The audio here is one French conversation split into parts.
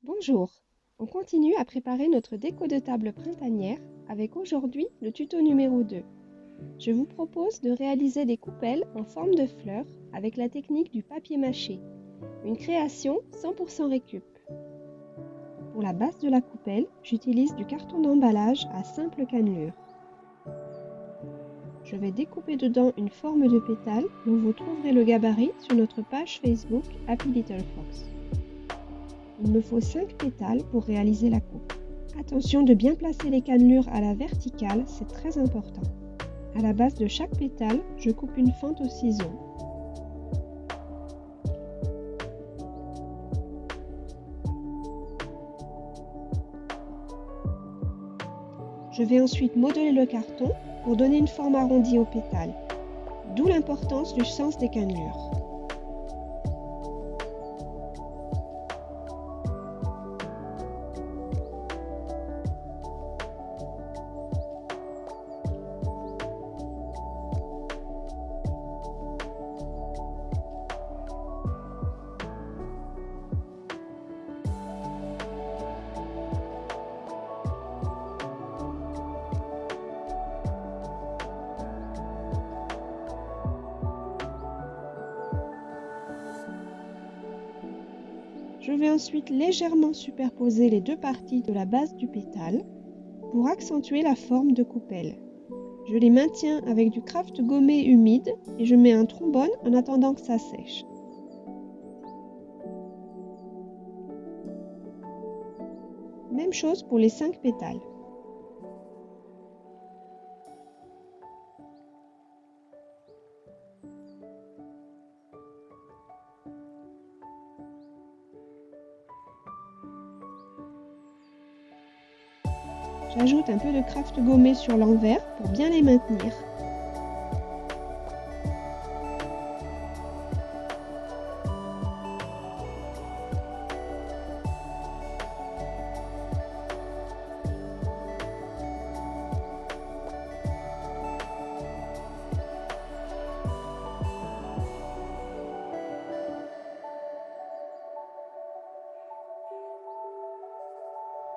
Bonjour, on continue à préparer notre déco de table printanière avec aujourd'hui le tuto numéro 2. Je vous propose de réaliser des coupelles en forme de fleurs avec la technique du papier mâché, une création 100% récup. Pour la base de la coupelle, j'utilise du carton d'emballage à simple cannelure. Je vais découper dedans une forme de pétale dont vous trouverez le gabarit sur notre page Facebook Happy Little Fox. Il me faut 5 pétales pour réaliser la coupe. Attention de bien placer les cannelures à la verticale, c'est très important. À la base de chaque pétale, je coupe une fente au ciseau. Je vais ensuite modeler le carton pour donner une forme arrondie aux pétales, d'où l'importance du sens des cannelures. Je vais ensuite légèrement superposer les deux parties de la base du pétale pour accentuer la forme de coupelle. Je les maintiens avec du craft gommé humide et je mets un trombone en attendant que ça sèche. Même chose pour les 5 pétales. J'ajoute un peu de craft gommé sur l'envers pour bien les maintenir.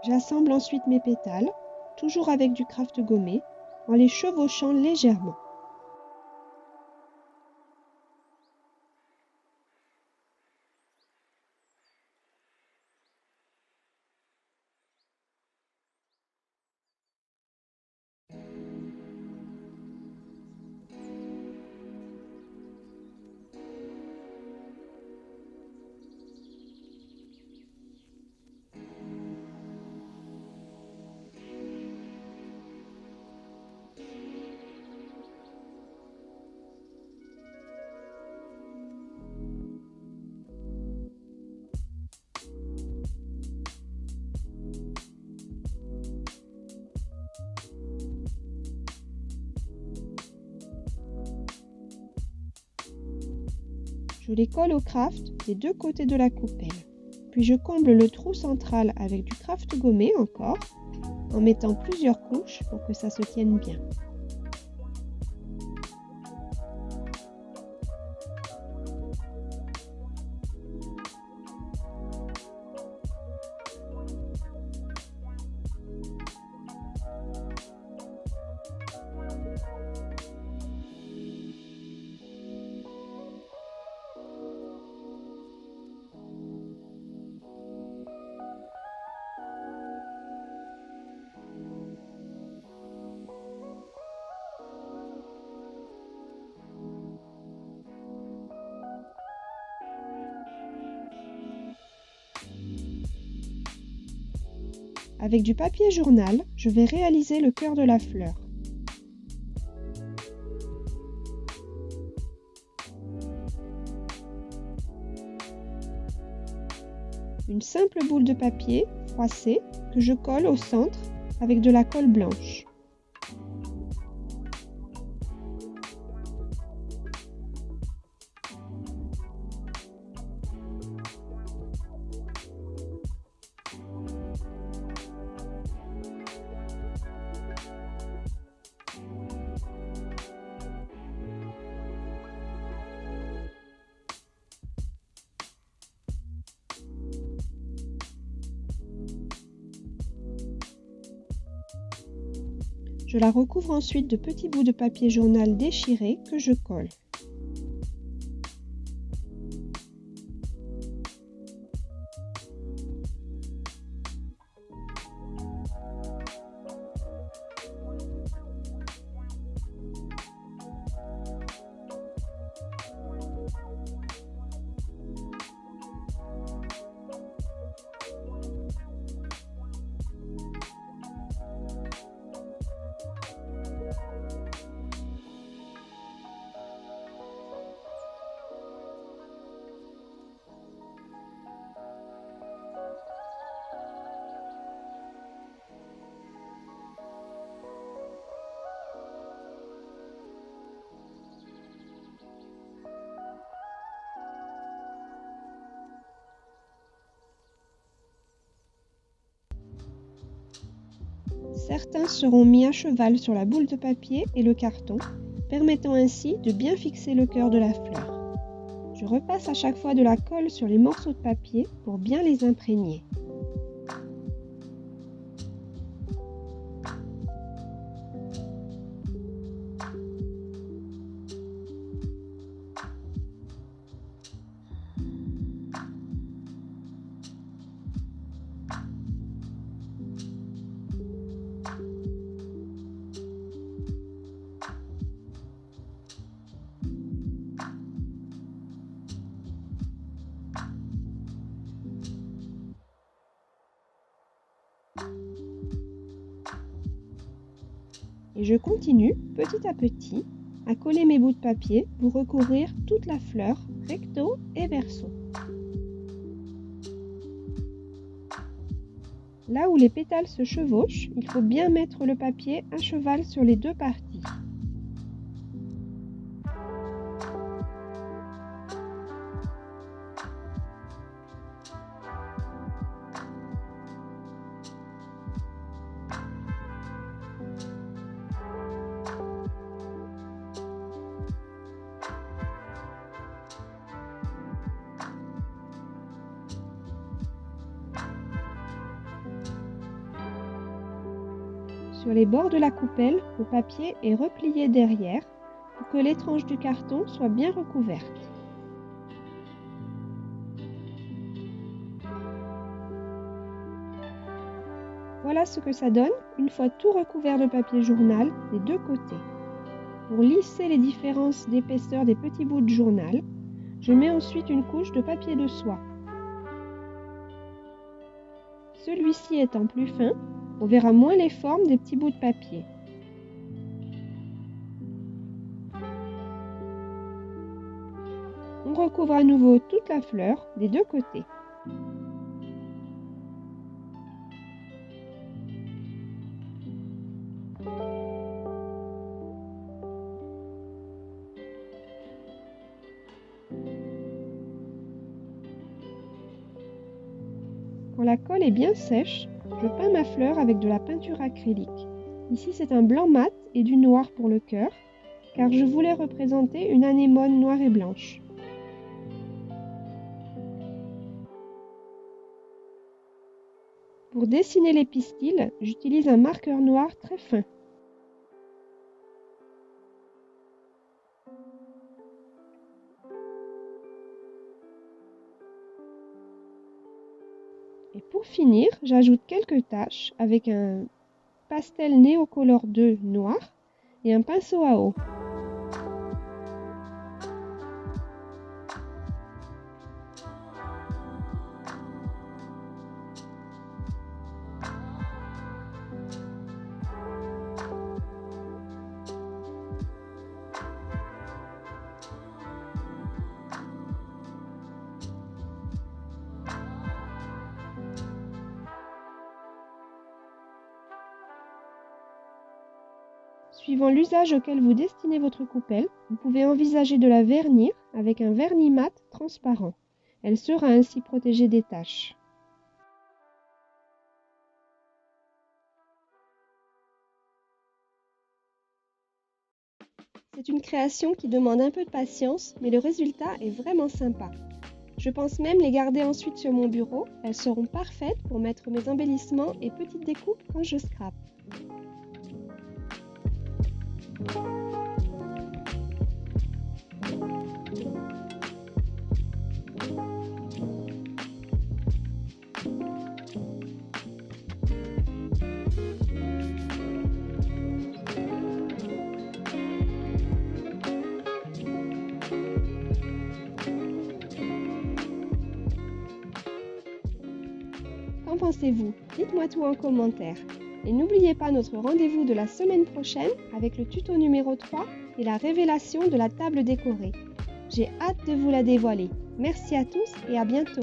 J'assemble ensuite mes pétales, toujours avec du craft gommé, en les chevauchant légèrement. Je les colle au craft des deux côtés de la coupelle. Puis je comble le trou central avec du craft gommé encore, en mettant plusieurs couches pour que ça se tienne bien. Avec du papier journal, je vais réaliser le cœur de la fleur. Une simple boule de papier froissée que je colle au centre avec de la colle blanche. Je la recouvre ensuite de petits bouts de papier journal déchiré que je colle. Certains seront mis à cheval sur la boule de papier et le carton, permettant ainsi de bien fixer le cœur de la fleur. Je repasse à chaque fois de la colle sur les morceaux de papier pour bien les imprégner. Et je continue petit à petit à coller mes bouts de papier pour recouvrir toute la fleur, recto et verso. Là où les pétales se chevauchent, il faut bien mettre le papier à cheval sur les deux parties. Sur les bords de la coupelle, le papier est replié derrière pour que les tranches du carton soient bien recouvertes. Voilà ce que ça donne une fois tout recouvert de papier journal des deux côtés. Pour lisser les différences d'épaisseur des petits bouts de journal, je mets ensuite une couche de papier de soie. Celui-ci étant plus fin, on verra moins les formes des petits bouts de papier. On recouvre à nouveau toute la fleur des deux côtés. Quand la colle est bien sèche, je peins ma fleur avec de la peinture acrylique. Ici c'est un blanc mat et du noir pour le cœur, car je voulais représenter une anémone noire et blanche. Pour dessiner les pistils, j'utilise un marqueur noir très fin. Et pour finir, j'ajoute quelques taches avec un pastel Neocolor 2 noir et un pinceau à eau. Suivant l'usage auquel vous destinez votre coupelle, vous pouvez envisager de la vernir avec un vernis mat transparent. Elle sera ainsi protégée des taches. C'est une création qui demande un peu de patience, mais le résultat est vraiment sympa. Je pense même les garder ensuite sur mon bureau, elles seront parfaites pour mettre mes embellissements et petites découpes quand je scrape. Qu'en pensez-vous? Dites-moi tout en commentaire. Et n'oubliez pas notre rendez-vous de la semaine prochaine avec le tuto numéro 3 et la révélation de la table décorée. J'ai hâte de vous la dévoiler. Merci à tous et à bientôt.